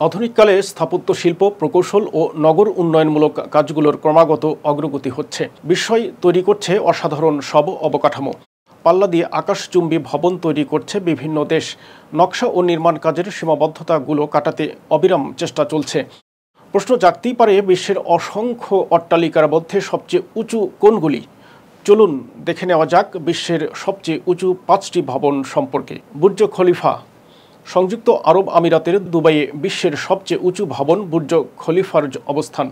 আধুনিককালে স্থাপত্য শিল্প প্রকৌশল ও নগর উন্নয়নমূলক কাজগুলোর ক্রমাগত অগ্রগতি হচ্ছে। বিস্ময় তৈরি করছে অসাধারণ সব অবকাঠামো। পাল্লা দিয়ে আকাশচুম্বী ভবন তৈরি করছে বিভিন্ন দেশ। নকশা ও নির্মাণ কাজের সীমাবদ্ধতাগুলো কাটাতে অবিরাম চেষ্টা চলছে। প্রশ্ন জাগতেই পারে, বিশ্বের অসংখ্য অট্টালিকার মধ্যে সবচেয়ে উঁচু কোনগুলি? চলুন দেখে নেওয়া যাক বিশ্বের সবচেয়ে উঁচু 5টি ভবন সম্পর্কে। Burj Khalifa. সংযুক্ত আরব আমিরাতের দুবাইয়ে বিশ্বের সবচেয়ে উঁচু ভবন বুর্জ খলিফার অবস্থান।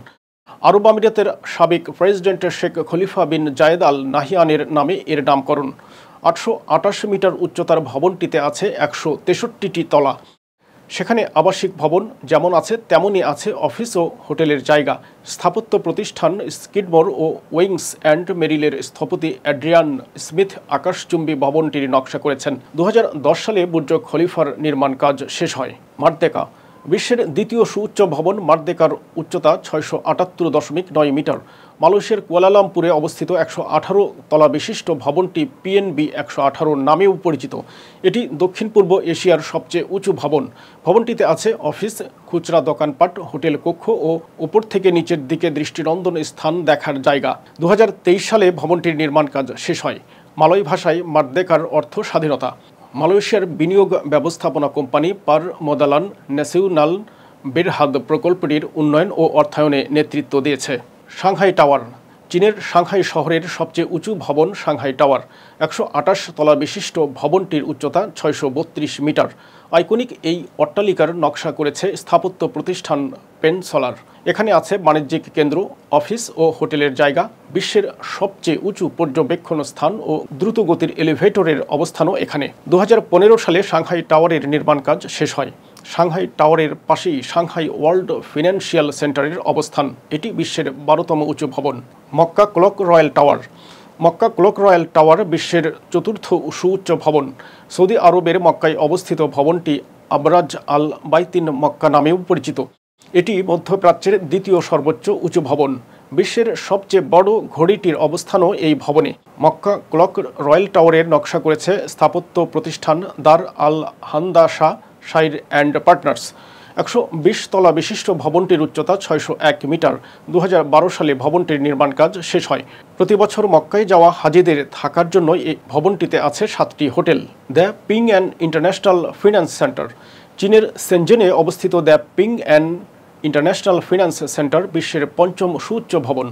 আরব আমিরাতের সাবেক প্রেসিডেন্ট শেখ খলিফা বিন জায়েদ আল নাহিয়ানের নামে এর নামকরণ। 828 মিটার উচ্চতার ভবনটিতে আছে 163টি তলা। সেখানে আবাসিক ভবন যেমন আছে তেমনই আছে অফিস ও হোটেলের জায়গা। স্থাপত্য প্রতিষ্ঠান স্কিডমোর ও উইংস অ্যান্ড মেরিলের স্থপতি অ্যাড্রিয়ান স্মিথ আকাশচুম্বী ভবনটির নকশা করেছেন। 2010 সালে বুর্জ খলিফার নির্মাণ কাজ শেষ হয়। মার্দেকা। বিশ্বের দ্বিতীয় সুউচ্চ ভবন মার্দেকার উচ্চতা 678.9 মিটার। মালয়েশিয়ার কুয়ালালামপুরে অবস্থিত 118 তলা বিশিষ্ট ভবনটি পিএনবি 118 নামেও পরিচিত। এটি দক্ষিণ পূর্ব এশিয়ার সবচেয়ে উঁচু ভবন। ভবনটিতে আছে অফিস, খুচরা দোকানপাট, হোটেল কক্ষ ও উপর থেকে নিচের দিকে দৃষ্টিনন্দন স্থান দেখার জায়গা। 2023 সালে ভবনটির নির্মাণ কাজ শেষ হয়। মালয় ভাষায় মার্দেকার অর্থ স্বাধীনতা। মালয়েশিয়ার বিনিয়োগ ব্যবস্থাপনা কোম্পানি পারমোদালান ন্যাশনাল বেরহাদ প্রকল্পটির উন্নয়ন ও অর্থায়নে নেতৃত্ব দিয়েছে। Shanghai tower. চীনের সাংহাই শহরের সবচেয়ে উঁচু ভবন সাংহাই টাওয়ার। 128 তলা বিশিষ্ট ভবনটির উচ্চতা 632 মিটার। আইকনিক এই অট্টালিকার নকশা করেছে স্থাপত্য প্রতিষ্ঠান পেনসলার। এখানে আছে বাণিজ্যিক কেন্দ্র, অফিস ও হোটেলের জায়গা। বিশ্বের সবচেয়ে উঁচু পর্যবেক্ষণ স্থান ও দ্রুতগতির এলিভেটরের অবস্থানও এখানে। 2015 সালে সাংহাই টাওয়ারের নির্মাণ কাজ শেষ হয়। সাংহাই টাওয়ারের পাশেই সাংহাই ওয়ার্ল্ড ফিনান্সিয়াল সেন্টারের অবস্থান। এটি বিশ্বের 12তম উঁচু ভবন। Mecca clock royal tower. Mecca clock royal tower বিশ্বের 4র্থ সুউচ্চ ভবন। সৌদি আরবের মক্কায় অবস্থিত ভবনটি আবরাজ আল বাইতিন মক্কা নামেও পরিচিত। এটি মধ্যপ্রাচ্যের দ্বিতীয় সর্বোচ্চ উঁচু ভবন। বিশ্বের সবচেয়ে বড় ঘড়িটির অবস্থানও এই ভবনে। মক্কা ক্লক রয়্যাল টাওয়ারের নকশা করেছে স্থাপত্য প্রতিষ্ঠান দার আল হান্দাসা শাইর অ্যান্ড পার্টনার্স। 120 তলা বিশিষ্ট ভবনটির উচ্চতা 601 মিটার। 2012 সালে ভবনটির নির্মাণ কাজ শেষ হয়। প্রতি বছর মক্কায় যাওয়া হাজিদের থাকার জন্য এই ভবনটিতে আছে 7টি hotel. The Ping An International Finance Centre. চীনের সেনজেনে অবস্থিত the Ping An International Finance Centre বিশ্বের 5ম সুউচ্চ ভবন।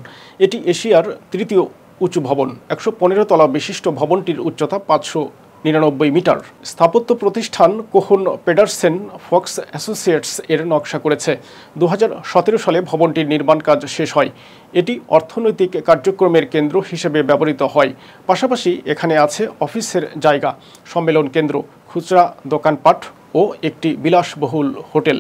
এটি এশিয়ার 3য় উঁচু ভবন। 115 তলা বিশিষ্ট ভবনটির উচ্চতা 599 মিটার। স্থাপত্য প্রতিষ্ঠান কোহন পেডারসেন ফক্স অ্যাসোসিয়েটস এর নকশা করেছে। 2017 সালে ভবনটির নির্মাণ কাজ শেষ হয়। এটি অর্থনৈতিক কার্যক্রমের কেন্দ্র হিসেবে ব্যবহৃত হয়। পাশাপাশি এখানে আছে অফিসের জায়গা, সম্মেলন কেন্দ্র, খুচরা দোকানপাট ও একটি বিলাসবহুল হোটেল।